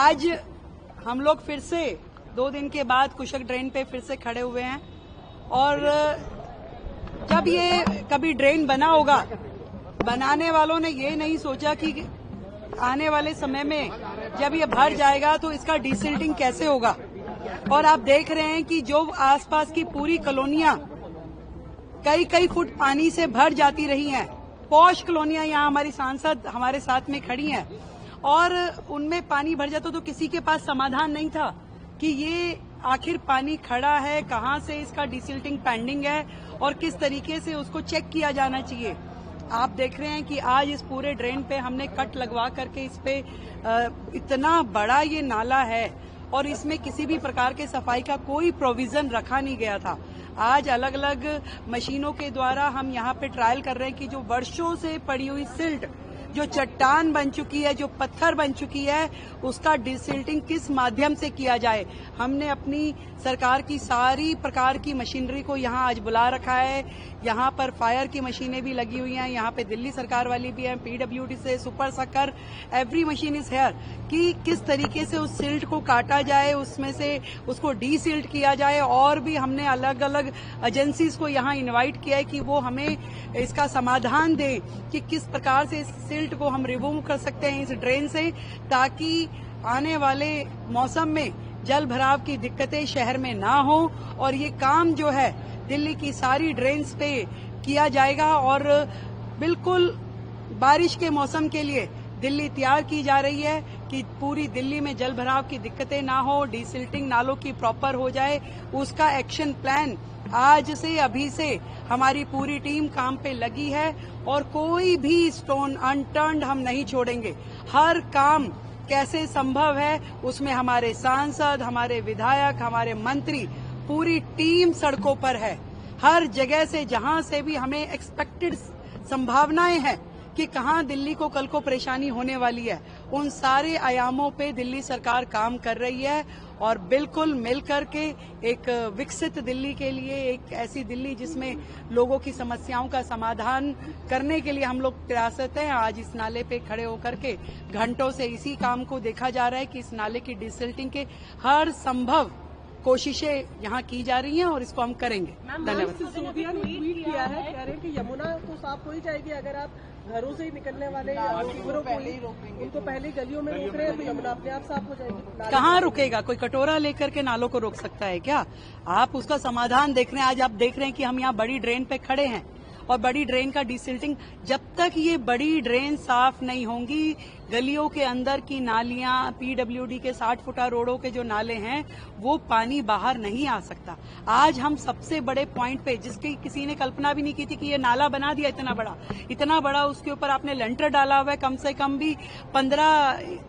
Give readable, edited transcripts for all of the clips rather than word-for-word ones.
आज हम लोग फिर से 2 दिन के बाद कुशक ड्रेन पे फिर से खड़े हुए हैं और जब ये कभी ड्रेन बना होगा, बनाने वालों ने ये नहीं सोचा कि आने वाले समय में जब ये भर जाएगा तो इसका डिसिल्टिंग कैसे होगा। और आप देख रहे हैं कि जो आसपास की पूरी कॉलोनियां कई फुट पानी से भर जाती रही हैं। पॉश कॉलोनियां यहाँ हमारी सांसद हमारे साथ में खड़ी हैं और उनमें पानी भर जाता तो किसी के पास समाधान नहीं था कि ये आखिर पानी खड़ा है, कहां से इसका डिसिल्टिंग पेंडिंग है और किस तरीके से उसको चेक किया जाना चाहिए। आप देख रहे हैं कि आज इस पूरे ड्रेन पे हमने कट लगवा करके इस पे इतना बड़ा ये नाला है और इसमें किसी भी प्रकार के सफाई का कोई प्रोविजन रखा नहीं गया था। आज अलग अलग मशीनों के द्वारा हम यहाँ पे ट्रायल कर रहे हैं कि जो वर्षों से पड़ी हुई सिल्ट, जो चट्टान बन चुकी है, जो पत्थर बन चुकी है, उसका डिसिल्टिंग किस माध्यम से किया जाए। हमने अपनी सरकार की सारी प्रकार की मशीनरी को यहाँ आज बुला रखा है। यहाँ पर फायर की मशीनें भी लगी हुई हैं, यहाँ पे दिल्ली सरकार वाली भी है, पीडब्ल्यूडी से super sucker, every machine is here कि किस तरीके से उस सिल्ट को काटा जाए, उसमें से उसको डीसिल्ट किया जाए। और भी हमने अलग अलग एजेंसीज को यहाँ इन्वाइट किया है कि वो हमें इसका समाधान दें कि किस प्रकार से इस सिल्ट को हम रिमूव कर सकते हैं इस ड्रेन से, ताकि आने वाले मौसम में जल भराव की दिक्कतें शहर में ना हो। और ये काम जो है दिल्ली की सारी ड्रेन्स पे किया जाएगा और बिल्कुल बारिश के मौसम के लिए दिल्ली तैयार की जा रही है कि पूरी दिल्ली में जल भराव की दिक्कतें ना हो, डिसिल्टिंग नालों की प्रॉपर हो जाए। उसका एक्शन प्लान आज से अभी से हमारी पूरी टीम काम पे लगी है और कोई भी स्टोन अनटर्न्ड हम नहीं छोड़ेंगे। हर काम कैसे संभव है उसमें हमारे सांसद, हमारे विधायक, हमारे मंत्री, पूरी टीम सड़कों पर है। हर जगह से जहां से भी हमें एक्सपेक्टेड संभावनाएं हैं कि कहां दिल्ली को कल को परेशानी होने वाली है, उन सारे आयामों पे दिल्ली सरकार काम कर रही है और बिल्कुल मिलकर के एक विकसित दिल्ली के लिए, एक ऐसी दिल्ली जिसमें लोगों की समस्याओं का समाधान करने के लिए हम लोग प्रयासरत हैं। आज इस नाले पे खड़े होकर के घंटों से इसी काम को देखा जा रहा है कि इस नाले की डिसिल्टिंग के हर संभव कोशिशें यहाँ की जा रही हैं और इसको हम करेंगे। धन्यवाद। सिसोदिया ने ट्वीट किया है, कह रहे हैं कि यमुना तो साफ हो ही जाएगी अगर आप घरों से ही निकलने वाले शिविरों को उनको पहले गलियों में रोक रहे हैं तो यमुना अपने आप साफ हो जाएगी। कहाँ रुकेगा? कोई कटोरा लेकर के नालों को रोक सकता है क्या? आप उसका समाधान देख रहे हैं। आज आप देख रहे हैं कि हम यहाँ बड़ी ड्रेन पे खड़े हैं और बड़ी ड्रेन का डिसिल्टिंग, जब तक ये बड़ी ड्रेन साफ नहीं होंगी, गलियों के अंदर की नालियां, पीडब्ल्यूडी के 60 फुटा रोडों के जो नाले हैं, वो पानी बाहर नहीं आ सकता। आज हम सबसे बड़े पॉइंट पे, जिसकी किसी ने कल्पना भी नहीं की थी कि ये नाला बना दिया इतना बड़ा, उसके ऊपर आपने लेंटर डाला हुआ है, कम से कम भी 15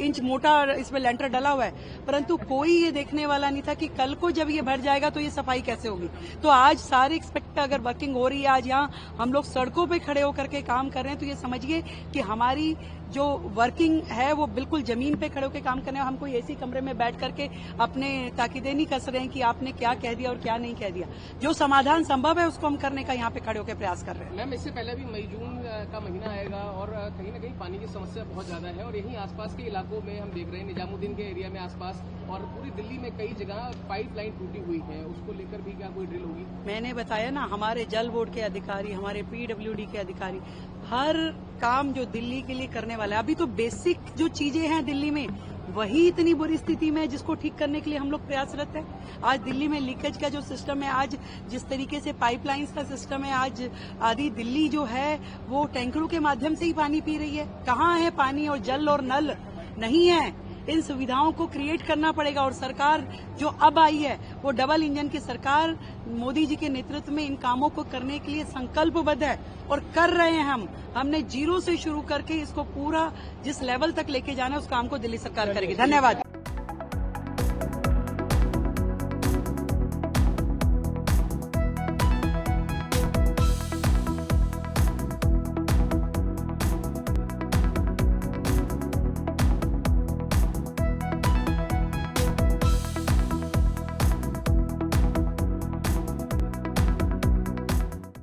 इंच मोटा इसमें लेंटर डला हुआ है, परंतु कोई ये देखने वाला नहीं था कि कल को जब ये भर जाएगा तो ये सफाई कैसे होगी। तो आज सारे एक्सपेक्ट अगर वर्किंग हो रही है, आज यहाँ हम लोग सड़कों पे खड़े होकर के काम कर रहे हैं, तो ये समझिए कि हमारी जो वर्किंग है वो बिल्कुल जमीन पे खड़े होकर काम करने। हम कोई ऐसी कमरे में बैठ करके अपने ताकीदें नहीं कस रहे हैं कि आपने क्या कह दिया और क्या नहीं कह दिया। जो समाधान संभव है उसको हम करने का यहाँ पे खड़े होकर प्रयास कर रहे हैं। मैम, इससे पहले भी मई जून का महीना आएगा और कहीं ना कहीं पानी की समस्या बहुत ज्यादा है और यहीं आसपास के इलाकों में हम देख रहे हैं, निजामुद्दीन के एरिया में आसपास और पूरी दिल्ली में कई जगह पाइपलाइन टूटी हुई है, उसको लेकर भी क्या कोई ड्रिल होगी? मैंने बताया ना, हमारे जल बोर्ड के अधिकारी, हमारे पीडब्ल्यूडी के अधिकारी हर काम जो दिल्ली के लिए करने वाला है। अभी तो बेसिक जो चीजें हैं दिल्ली में वही इतनी बुरी स्थिति में है जिसको ठीक करने के लिए हम लोग प्रयासरत हैं। आज दिल्ली में लीकेज का जो सिस्टम है, आज जिस तरीके से पाइपलाइंस का सिस्टम है, आज आधी दिल्ली जो है वो टैंकरों के माध्यम से ही पानी पी रही है। कहाँ है पानी और जल और नल? नहीं है। इन सुविधाओं को क्रिएट करना पड़ेगा और सरकार जो अब आई है वो डबल इंजन की सरकार मोदी जी के नेतृत्व में इन कामों को करने के लिए संकल्पबद्ध है और कर रहे हैं। हमने जीरो से शुरू करके इसको पूरा जिस लेवल तक लेके जाना है उस काम को दिल्ली सरकार करेगी। धन्यवाद।